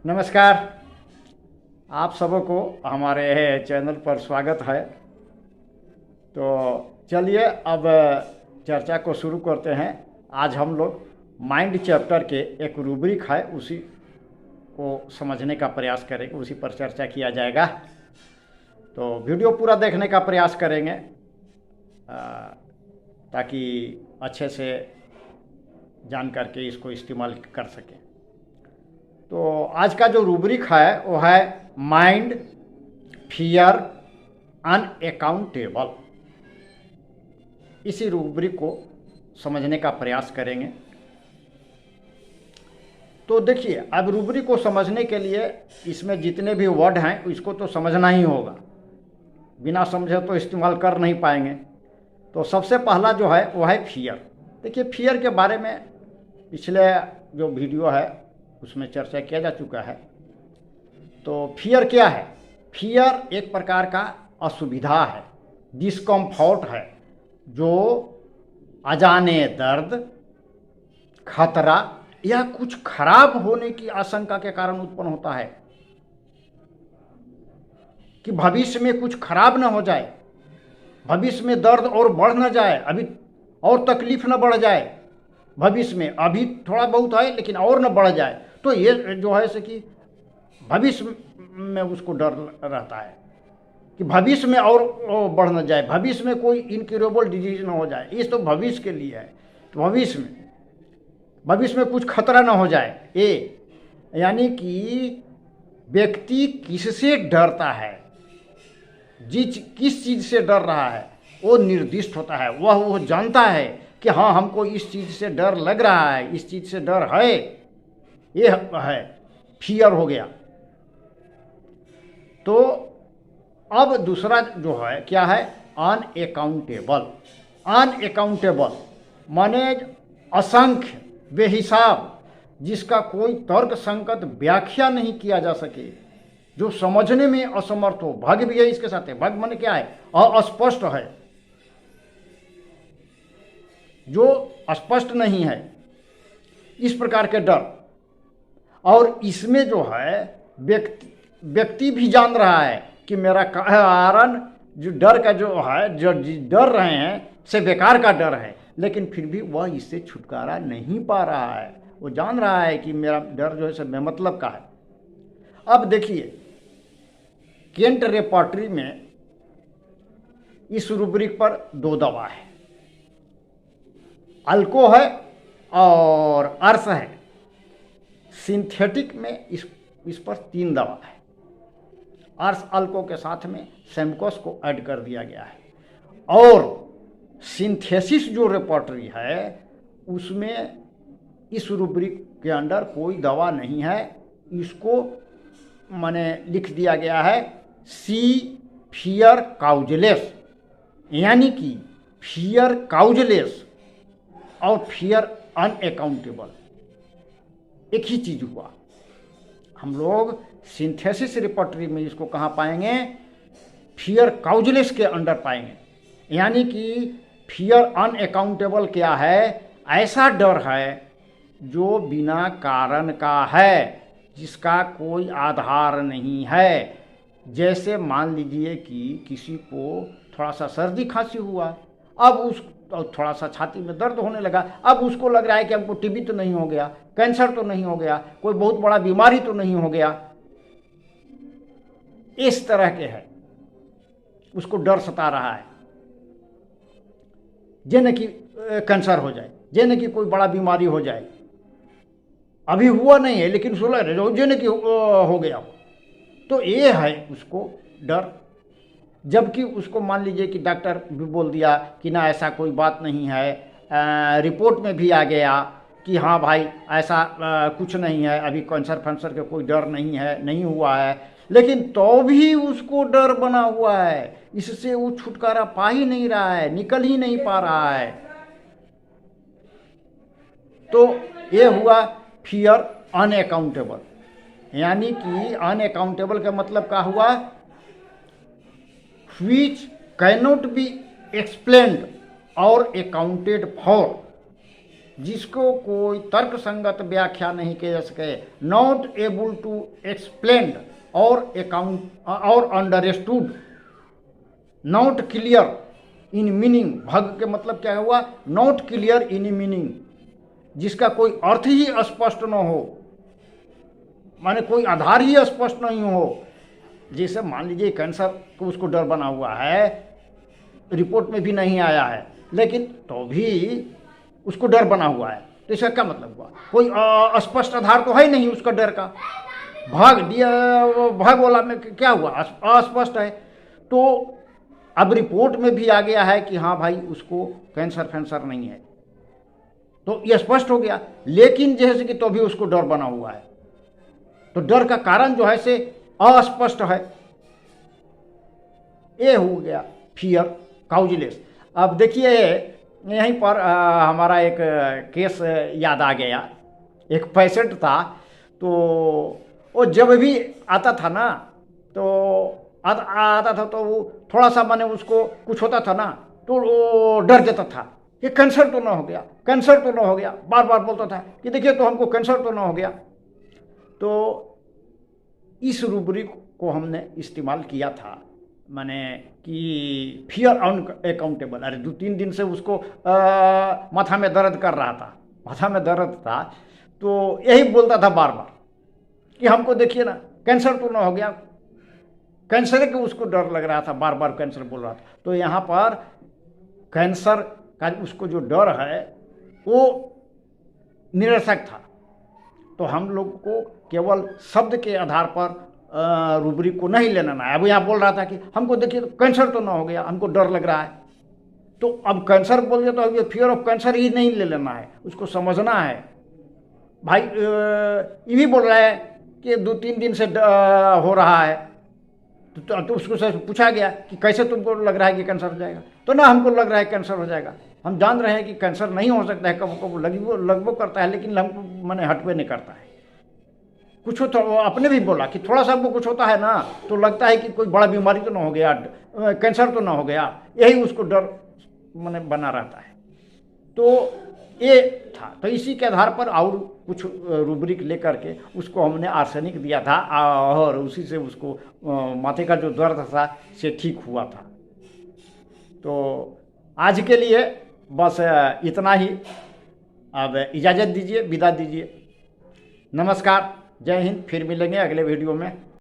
नमस्कार। आप सबको हमारे चैनल पर स्वागत है। तो चलिए अब चर्चा को शुरू करते हैं। आज हम लोग माइंड चैप्टर के एक रूब्रिक है उसी को समझने का प्रयास करेंगे, उसी पर चर्चा किया जाएगा। तो वीडियो पूरा देखने का प्रयास करेंगे ताकि अच्छे से जान करके इसको इस्तेमाल कर सकें। तो आज का जो रूब्रिक है वो है माइंड, फियर, अनअकाउंटेबल। इसी रूब्रिक को समझने का प्रयास करेंगे। तो देखिए, अब रूब्रिक को समझने के लिए इसमें जितने भी वर्ड हैं इसको तो समझना ही होगा, बिना समझे तो इस्तेमाल कर नहीं पाएंगे। तो सबसे पहला जो है वो है फियर। देखिए, फियर के बारे में पिछले जो वीडियो है उसमें चर्चा किया जा चुका है। तो फियर क्या है? फियर एक प्रकार का असुविधा है, डिस्कम्फर्ट है, जो अजाने दर्द, खतरा या कुछ खराब होने की आशंका के कारण उत्पन्न होता है कि भविष्य में कुछ खराब न हो जाए, भविष्य में दर्द और बढ़ न जाए, अभी और तकलीफ न बढ़ जाए, भविष्य में अभी थोड़ा बहुत है लेकिन और न बढ़ जाए। तो ये जो है से कि भविष्य में उसको डर रहता है कि भविष्य में और बढ़ न जाए, भविष्य में कोई इनक्यूरेबल डिजीज न हो जाए। ये तो भविष्य के लिए है। तो भविष्य में कुछ खतरा न हो जाए। ये यानी कि व्यक्ति किससे डरता है, किस चीज़ से डर रहा है वो निर्दिष्ट होता है। वो जानता है कि हाँ, हमको इस चीज़ से डर लग रहा है, इस चीज़ से डर है, ये है फियर हो गया। तो अब दूसरा जो है क्या है? अनअकाउंटेबल। अनअकाउंटेबल माने असंख्य, बेहिसाब, जिसका कोई तर्क संगत व्याख्या नहीं किया जा सके, जो समझने में असमर्थ हो। भग भी है इसके साथ। भग माने क्या है? अस्पष्ट है, जो स्पष्ट नहीं है, इस प्रकार के डर। और इसमें जो है व्यक्ति भी जान रहा है कि मेरा कारण जो डर का जो है, जो डर रहे हैं से बेकार का डर है, लेकिन फिर भी वह इससे छुटकारा नहीं पा रहा है। वो जान रहा है कि मेरा डर जो है सब बेमतलब का है। अब देखिए, केंट रेपर्टरी में इस रूब्रिक पर 2 दवा है, अल्को है और अर्स है। सिंथेटिक में इस पर 3 दवा है। अर्स अल्को के साथ में सेमकोस को ऐड कर दिया गया है। और सिंथेसिस जो रेपर्टरी है उसमें इस रूब्रिक के अंडर कोई दवा नहीं है। इसको माने लिख दिया गया है सी फियर काउजलेस, यानी कि फियर काउजलेस और फियर अनअकाउंटेबल एक ही चीज हुआ। हम लोग सिंथेसिस रिपर्टरी में इसको कहाँ पाएंगे? फियर काउजलेस के अंडर पाएंगे। यानी कि फियर अनअकाउंटेबल क्या है? ऐसा डर है जो बिना कारण का है, जिसका कोई आधार नहीं है। जैसे मान लीजिए कि किसी को थोड़ा सा सर्दी खांसी हुआ, अब थोड़ा सा छाती में दर्द होने लगा, अब उसको लग रहा है कि हमको टीबी तो नहीं हो गया, कैंसर तो नहीं हो गया, कोई बहुत बड़ा बीमारी तो नहीं हो गया। इस तरह के है, उसको डर सता रहा है जेने कि कैंसर हो जाए, जेने कि कोई बड़ा बीमारी हो जाए। अभी हुआ नहीं है लेकिन उसको लग रहा है जेने कि हो गया। तो ये है उसको डर। जबकि उसको मान लीजिए कि डॉक्टर भी बोल दिया कि ना ऐसा कोई बात नहीं है, रिपोर्ट में भी आ गया कि हाँ भाई ऐसा कुछ नहीं है, अभी कैंसर फैंसर का कोई डर नहीं है, नहीं हुआ है, लेकिन तो भी उसको डर बना हुआ है। इससे वो छुटकारा पा ही नहीं रहा है, निकल ही नहीं पा रहा है। तो ये हुआ फियर अनअकाउंटेबल। यानी कि अनअकाउंटेबल का मतलब क्या हुआ? which cannot be explained or accounted for। जिसको कोई तर्क संगत व्याख्या नहीं किया जा सके, नॉट एबल टू एक्सप्लेन और अकाउंट और understood, not clear in meaning. भग के मतलब क्या हुआ? नॉट क्लियर इन मीनिंग, जिसका कोई अर्थ ही स्पष्ट न हो, माने कोई आधार ही स्पष्ट नहीं हो। जैसे मान लीजिए कैंसर को उसको डर बना हुआ है, रिपोर्ट में भी नहीं आया है, लेकिन तो भी उसको डर बना हुआ है, तो इसका क्या मतलब हुआ? कोई स्पष्ट आधार तो है नहीं उसका डर का। भाग दिया, भाग वाला में क्या हुआ? अस्पष्ट है। तो अब रिपोर्ट में भी आ गया है कि हाँ भाई उसको कैंसर फैंसर नहीं है, तो ये स्पष्ट हो गया, लेकिन जैसे कि तो भी उसको डर बना हुआ है, तो डर का कारण जो है से अस्पष्ट है। ये हो गया फियर काउजलेस। अब देखिए यहीं पर हमारा एक केस याद आ गया। एक पेशेंट था, तो वो जब भी आता था ना, तो आता था तो वो थोड़ा सा माने उसको कुछ होता था ना, तो वो डर जाता था कि कैंसर तो ना हो गया, कैंसर तो ना हो गया, बार बार बोलता था कि देखिए तो हमको कैंसर तो ना हो गया। तो इस रूब्रिक को हमने इस्तेमाल किया था, माने कि फियर अनअकाउंटेबल। अरे 2-3 दिन से उसको माथा में दर्द कर रहा था, माथा में दर्द था, तो यही बोलता था बार बार कि हमको देखिए ना कैंसर तो ना हो गया, कैंसर के उसको डर लग रहा था, बार बार कैंसर बोल रहा था। तो यहाँ पर कैंसर का उसको जो डर है वो निरर्थक था। तो हम लोग को केवल शब्द के आधार पर रूब्रिक को नहीं लेना है। अब यहाँ बोल रहा था कि हमको देखिए तो कैंसर तो ना हो गया, हमको डर लग रहा है, तो अब कैंसर बोल दिया तो अब ये फियर ऑफ कैंसर ही नहीं ले लेना है, उसको समझना है। भाई ये भी बोल रहा है कि 2-3 दिन से हो रहा है, तो उसको से पूछा गया कि कैसे तुमको लग रहा है कि कैंसर हो जाएगा, तो ना हमको लग रहा है कैंसर हो जाएगा। हम जान रहे हैं कि कैंसर नहीं हो सकता है, कब कब लगभो करता है, लेकिन हमको मैंने हटवे नहीं करता है। कुछ तो अपने भी बोला कि थोड़ा सा हमको कुछ होता है ना, तो लगता है कि कोई बड़ा बीमारी तो ना हो गया, कैंसर तो ना हो गया, यही उसको डर मैंने बना रहता है। तो ये था, तो इसी के आधार पर और कुछ रूब्रिक लेकर के उसको हमने आर्सेनिक दिया था, और उसी से उसको माथे का जो दर्द था से ठीक हुआ था। तो आज के लिए बस इतना ही। अब इजाज़त दीजिए, विदा दीजिए। नमस्कार, जय हिंद। फिर मिलेंगे अगले वीडियो में।